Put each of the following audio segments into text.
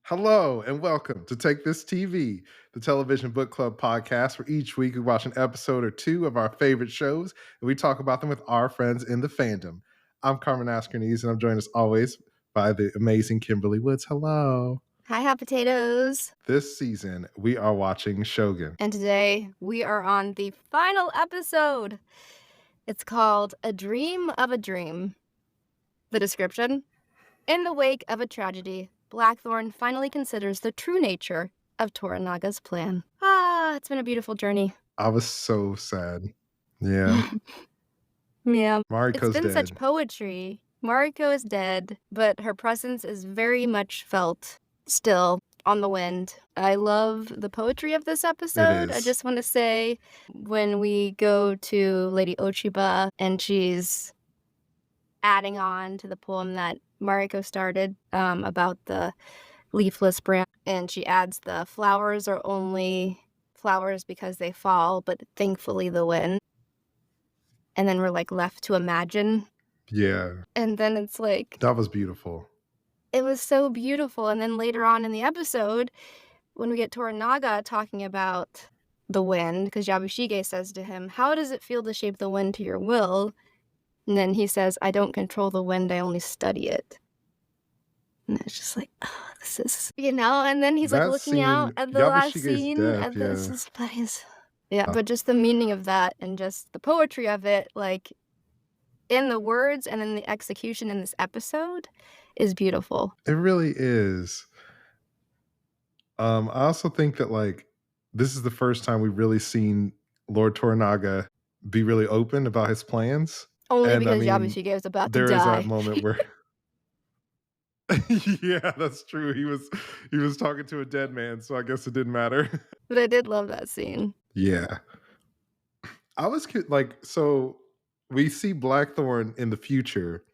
Hello and welcome to Take This TV, the television book club podcast where each week we watch an episode or two of our favorite shows and we talk about them with our friends in the fandom. I'm Carmen Askernes and I'm joined as always by the amazing Kimberly Woods. Hello. Hi, hot potatoes. This season we are watching Shogun. And today we are on the final episode. It's called A Dream of a Dream. The description: in the wake of a tragedy, Blackthorn finally considers the true nature of Toranaga's plan. It's been a beautiful journey. I was so sad. Yeah. Yeah. It's Mariko's been dead. such poetry. Mariko is dead, but her presence is very much felt still on the wind. I love the poetry of this episode. I is. just want to say, when we go to Lady Ochiba and she's adding on to the poem that Mariko started about the leafless branch, and she adds the flowers are only flowers because they fall, but thankfully the wind. And then we're like left to imagine. Yeah. And then it's like, That was beautiful. it was so beautiful. And then later on in the episode, when we get Toranaga talking about the wind, because Yabushige says to him, "How does it feel to shape the wind to your will?" And then he says, "I don't control the wind, I only study it." And it's just like, oh, this is, and then he's like That looking scene, out at the last Yabushige's scene, death, and yeah. this is, but he's, but just the meaning of that and just the poetry of it, like in the words and in the execution in this episode, is beautiful. It really is. I also think that like this is the first time we've really seen Lord Toranaga be really open about his plans. Only And because Yabushige is about to there is that die. moment where yeah, that's true. He was talking to a dead man, so I guess it didn't matter. But I did love that scene. Yeah. Like, so we see Blackthorn in the future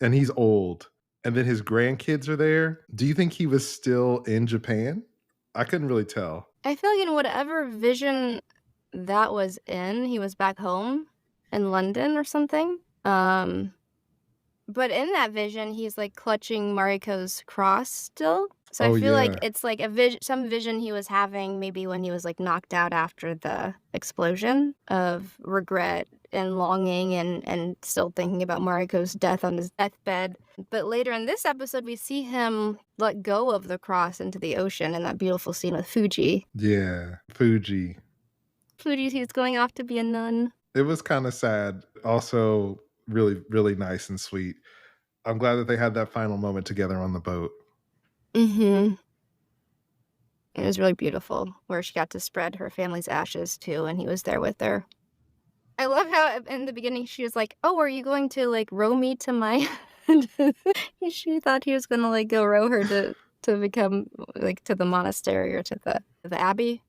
and he's old and then his grandkids are there. Do you think he was still in Japan? I couldn't really tell. I feel like in whatever vision that was in, he was back home in London or something. But in that vision, he's like clutching Mariko's cross still. So I feel like it's like some vision he was having maybe when he was like knocked out after the explosion, of regret and longing and still thinking about Mariko's death on his deathbed. But later in this episode, we see him let go of the cross into the ocean in that beautiful scene with Fuji. Yeah, Fuji. He's going off to be a nun. It was kind of sad. Also, really, really nice and sweet. I'm glad that they had that final moment together on the boat. Mm-hmm. It was really beautiful, where she got to spread her family's ashes too, and he was there with her. I love how in the beginning she was like, "Oh, are you going to like row me to my?" She thought he was gonna like go row her to become like to the monastery or to the abbey.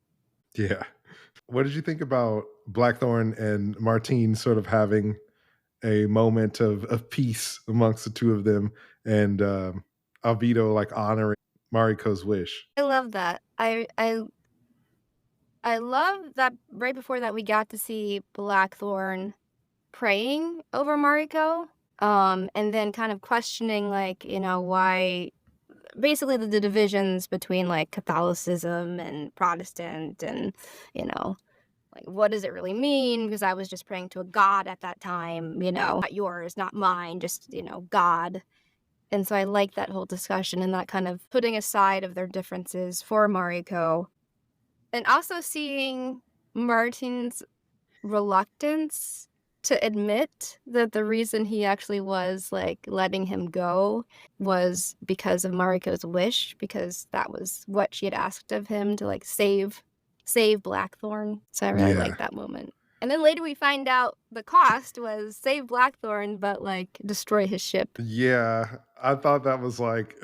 Yeah. What did you think about Blackthorn and Martine sort of having a moment of peace amongst the two of them, and Albedo like honoring Mariko's wish? I love that. I love that right before that we got to see Blackthorn praying over Mariko, and then kind of questioning like, why basically the divisions between like Catholicism and Protestant and, like, what does it really mean? Because I was just praying to a God at that time, not yours, not mine, just, God. And so I like that whole discussion and that kind of putting aside of their differences for Mariko. And also seeing Martin's reluctance to admit that the reason he actually was like letting him go was because of Mariko's wish, because that was what she had asked of him to like save Blackthorn. So I really like that moment. And then later we find out the cost was save Blackthorn, but like destroy his ship. Yeah, I thought that was like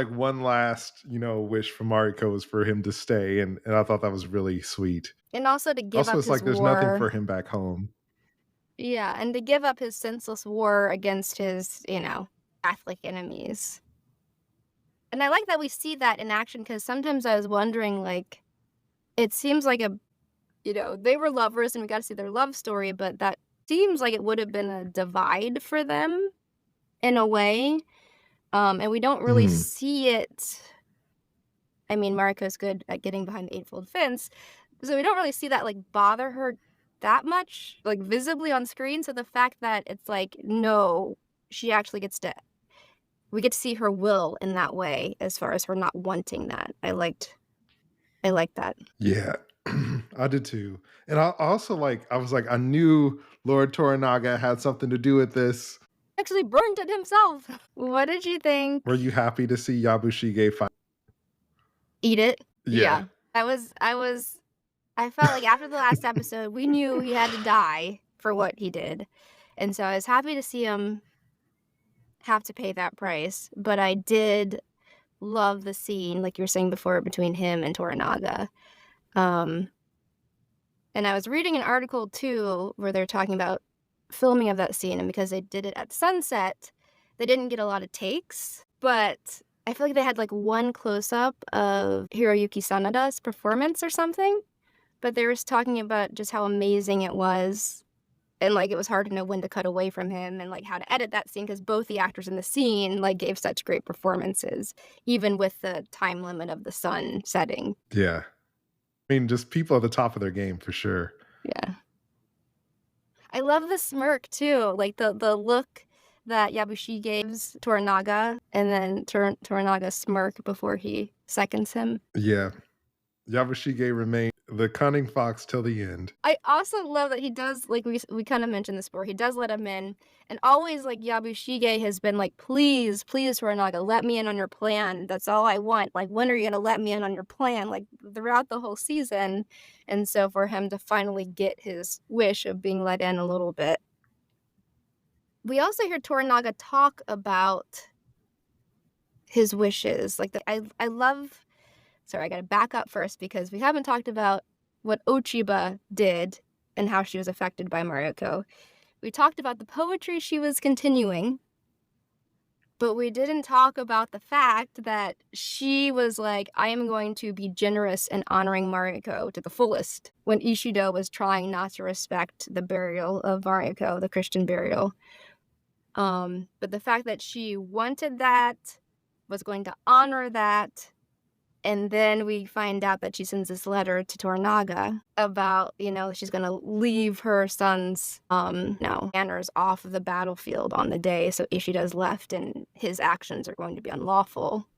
one last, wish from Mariko was for him to stay, and I thought that was really sweet. And also to give Also, up it's his like there's war. nothing for him back home. Yeah, and to give up his senseless war against his, Catholic enemies. And I like that we see that in action, because sometimes I was wondering, like, it seems like they were lovers and we got to see their love story, but that seems like it would have been a divide for them in a way. And we don't really Mhm. see it. I mean, Mariko's good at getting behind the eightfold fence, so we don't really see that, like, bother her that much, like, visibly on screen, so the fact that it's like, no, she actually gets to we get to see her will in that way as far as her not wanting that. I liked that. Yeah. I did too. And I also I was like, I knew Lord Toranaga had something to do with this. Actually burned it himself. What did you Were think? you happy to see Yabushige fight? Eat it? Yeah. Yeah. I felt like after the last episode, we knew he had to die for what he did, and so I was happy to see him have to pay that price, but I did love the scene, like you were saying before, between him and Toranaga. Um, and I was reading an article too where they're talking about filming of that scene, and because they did it at sunset, they didn't get a lot of takes, but I feel like they had, like, one close-up of Hiroyuki Sanada's performance or something, but they were talking about just how amazing it was, and, like, it was hard to know when to cut away from him and, like, how to edit that scene because both the actors in the scene, like, gave such great performances, even with the time limit of the sun setting. Yeah. I mean, just people at the top of their game for sure. Yeah. I love the smirk too, like, the look that Yabushi gives Toranaga, and then Toranaga smirk before he seconds him. Yeah. Yabushige remained the cunning fox till the end. I also love that he does, like, we kinda mentioned this before, he does let him in, and always, like, Yabushige has been like, "Please, please, Toranaga, let me in on your plan, that's all I want, like, when are you gonna let me in on your plan?" Like, throughout the whole season, and so for him to finally get his wish of being let in a little bit. We also hear Toranaga talk about his wishes, like, I love sorry, I gotta back up first because we haven't talked about what Ochiba did and how she was affected by Mariko. We talked about the poetry she was continuing, but we didn't talk about the fact that she was like, "I am going to be generous in honoring Mariko to the fullest," when Ishido was trying not to respect the burial of Mariko, the Christian burial. But the fact that she wanted that, was going to honor that, and then we find out that she sends this letter to Toranaga about, she's gonna leave her son's, banners off of the battlefield on the day, so Ishida's left and his actions are going to be unlawful.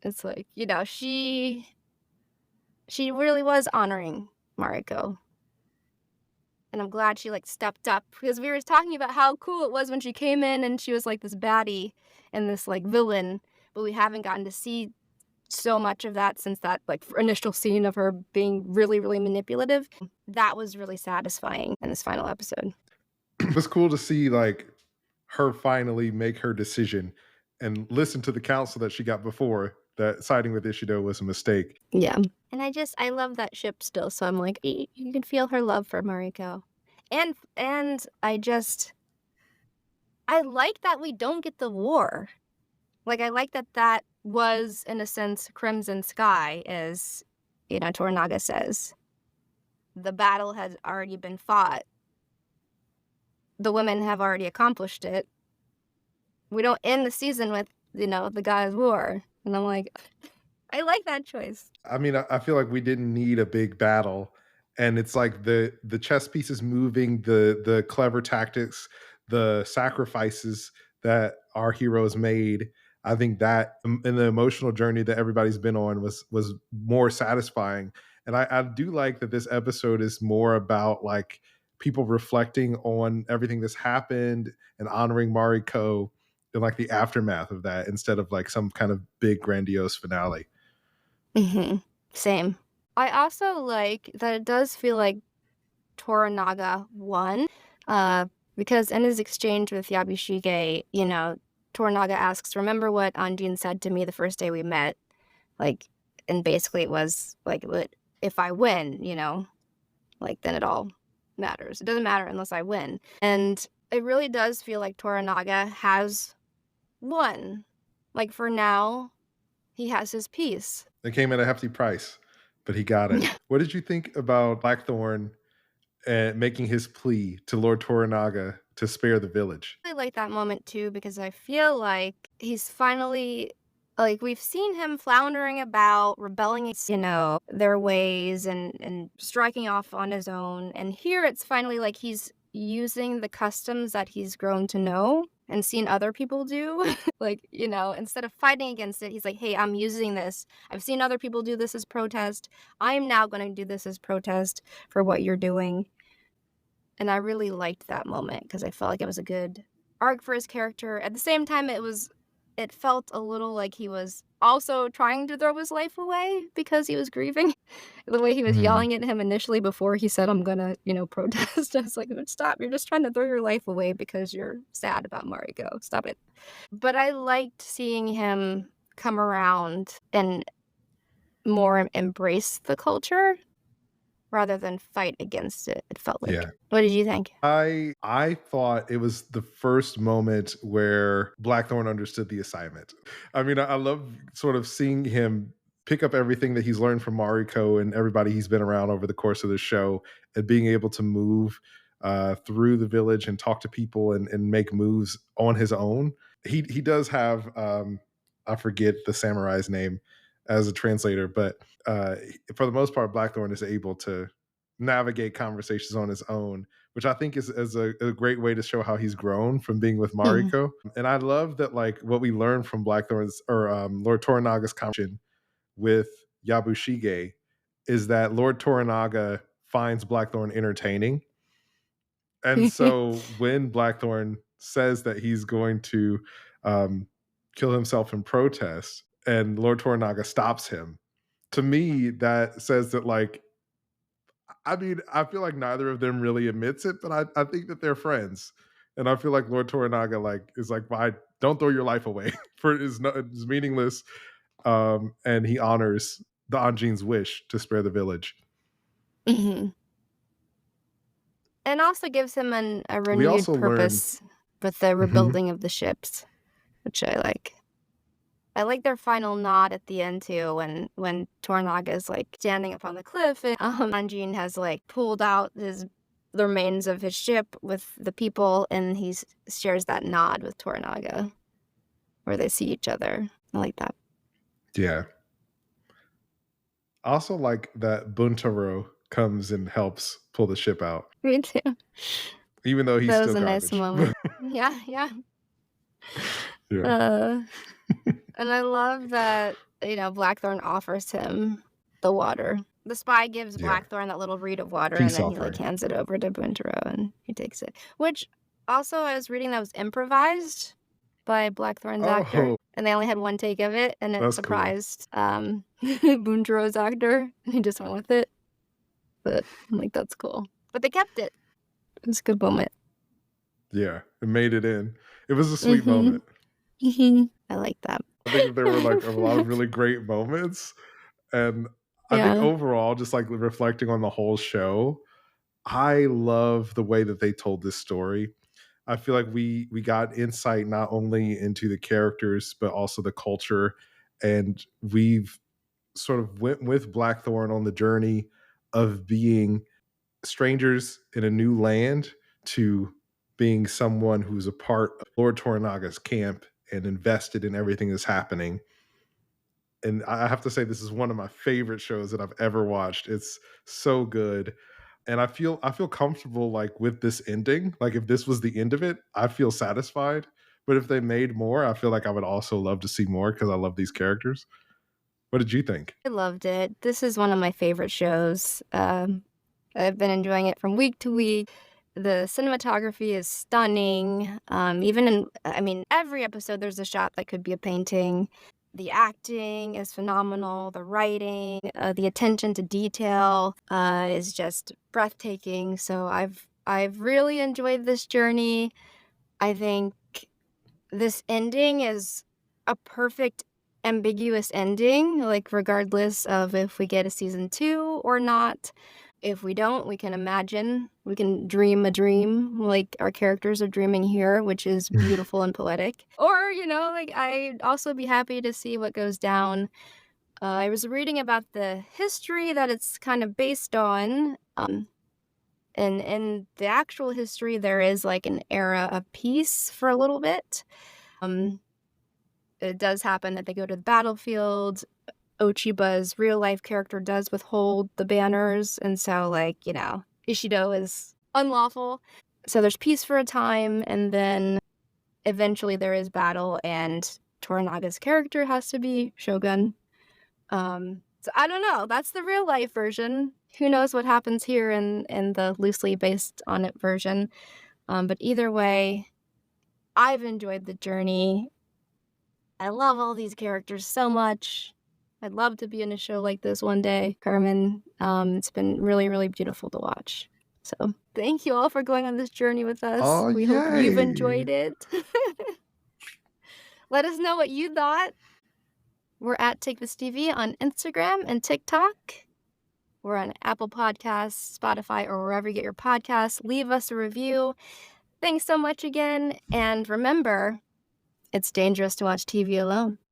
It's like, she really was honoring Mariko. And I'm glad she, like, stepped up because we were talking about how cool it was when she came in and she was, like, this baddie and this, like, villain, but we haven't gotten to see so much of that since that, like, initial scene of her being really, really manipulative. That was really satisfying in this final episode. It was cool to see her finally make her decision and listen to the counsel that she got before that siding with Ishido was a mistake. Yeah. And I love that ship still, so I'm like, you can feel her love for Mariko. And I like that we don't get the war. Like, I like that that was, in a sense, Crimson Sky, as, Toranaga says. The battle has already been fought. The women have already accomplished it. We don't end the season with, the guy's war. And I'm like, I like that choice. I mean, I feel like we didn't need a big battle, and it's like the chess pieces moving, the clever tactics, the sacrifices that our heroes made. I think that in the emotional journey that everybody's been on was more satisfying. And I do like that this episode is more about people reflecting on everything that's happened and honoring Mariko and the aftermath of that instead of some kind of big grandiose finale. Mhm. Same. I also like that it does feel like Toranaga won, uh, because in his exchange with Yabushige, Toranaga asks, "Remember what Anjin said to me the first day we met?" Like, and basically it was like, "But if I win, like, then it all matters. It doesn't matter unless I win." And it really does feel like Toranaga has won. Like, for now, he has his peace. It came at a hefty price, but he got it. What did you think about Blackthorn making his plea to Lord Toranaga to spare the village? I like that moment too because I feel like he's finally like we've seen him floundering about, rebelling against, their ways and striking off on his own. And here it's finally like he's using the customs that he's grown to know and seen other people do. Like, instead of fighting against it, he's like, hey, I'm using this. I've seen other people do this as protest. I'm now going to do this as protest for what you're doing. And I really liked that moment because I felt like it was a good arc for his character. At the same time, it felt a little like he was also trying to throw his life away because he was grieving. The way he was Mhm. yelling at him initially before he said, I'm gonna, protest. I was like, stop, you're just trying to throw your life away because you're sad about Mariko. Stop it. But I liked seeing him come around and more embrace the culture rather than fight against it, it felt like. Yeah. What did you think? I thought it was the first moment where Blackthorn understood the assignment. I mean, I love sort of seeing him pick up everything that he's learned from Mariko and everybody he's been around over the course of the show, and being able to move through the village and talk to people and make moves on his own. He does have I forget the samurai's name as a translator, but uh, for the most part, Blackthorn is able to navigate conversations on his own, which I think is a great way to show how he's grown from being with Mhm. Mariko. And I love that, like, what we learned from Blackthorn's or Lord Toranaga's conversation with Yabushige is that Lord Toranaga finds Blackthorn entertaining. And so when Blackthorn says that he's going to um, kill himself in protest and Lord Toranaga stops him, to me, that says that, like, I mean, I feel like neither of them really admits it, but I think that they're friends. And I feel like Lord Toranaga like is like, why don't throw your life away for it's meaningless. And he honors the Anjin's wish to spare the village. Mhm. And also gives him a We renewed also learn purpose with the Mhm. rebuilding of the ships, which I like. I like their final nod at the end too when Toranaga is, like, standing up on the cliff and, Anjin has, like, pulled out the remains of his ship with the people, and shares that nod with Toranaga where they see each other. I like that. Yeah. I also like that Buntaro comes and helps pull the ship out, Me too. even though he's That was still a nice garbage. moment. Yeah, yeah. Yeah. Uh And I love that, Blackthorn offers him the water. The spy gives Yeah. Blackthorn that little reed of water, and Peace then he, like, offering. hands it over to Buntaro, and he takes it. Which, also, I was reading that was improvised by Blackthorn's actor, Oh, and they only had one take of it, and it that's cool. surprised, Buntaro's actor, and he just went with it. But I'm like, "That's cool." But they kept it. It was a good moment. Yeah. It made it in. It was a sweet Mhm. moment. Mhm. I like that. I think that there were like a lot of really great moments. And I think Yeah. overall, just like reflecting on the whole show, I love the way that they told this story. I feel like we got insight not only into the characters, but also the culture. And we've sort of went with Blackthorn on the journey of being strangers in a new land to being someone who's a part of Lord Toranaga's camp and invested in everything that's happening. And I have to say, this is one of my favorite shows that I've ever watched. It's so good. And I feel comfortable like with this ending. Like if this was the end of it, I feel satisfied. But if they made more, I feel like I would also love to see more because I love these characters. What did you think? I loved it. This is one of my favorite shows. I've been enjoying it from week to week. The cinematography is stunning. Even in, I mean, every episode there's a shot that could be a painting. The acting is phenomenal. The writing, the attention to detail, is just breathtaking. So I've really enjoyed this journey. I think this ending is a perfect ambiguous ending, like, regardless of if we get a season 2 or not. If we don't, we can imagine, we can dream a dream like our characters are dreaming here, which is beautiful and poetic. Or, like, I'd also be happy to see what goes down. I was reading about the history that it's kind of based on. And in the actual history, there is, like, an era of peace for a little bit. Um, it does happen that they go to the battlefield. Ochiba's real life character does withhold the banners, and so, like, Ishido is unlawful. So there's peace for a time, and then eventually there is battle, and Toranaga's character has to be Shogun. So I don't know, that's the real life version. Who knows what happens here in the loosely based on it version. But either way, I've enjoyed the journey. I love all these characters so much. I'd love to be in a show like this one day, Carmen. It's been really, really beautiful to watch. So thank you all for going on this journey with us. Oh, We hope you've yay. enjoyed it. Let us know what you thought. We're at Take This TV on Instagram and TikTok. We're on Apple Podcasts, Spotify, or wherever you get your podcasts. Leave us a review. Thanks so much again. And remember, it's dangerous to watch TV alone.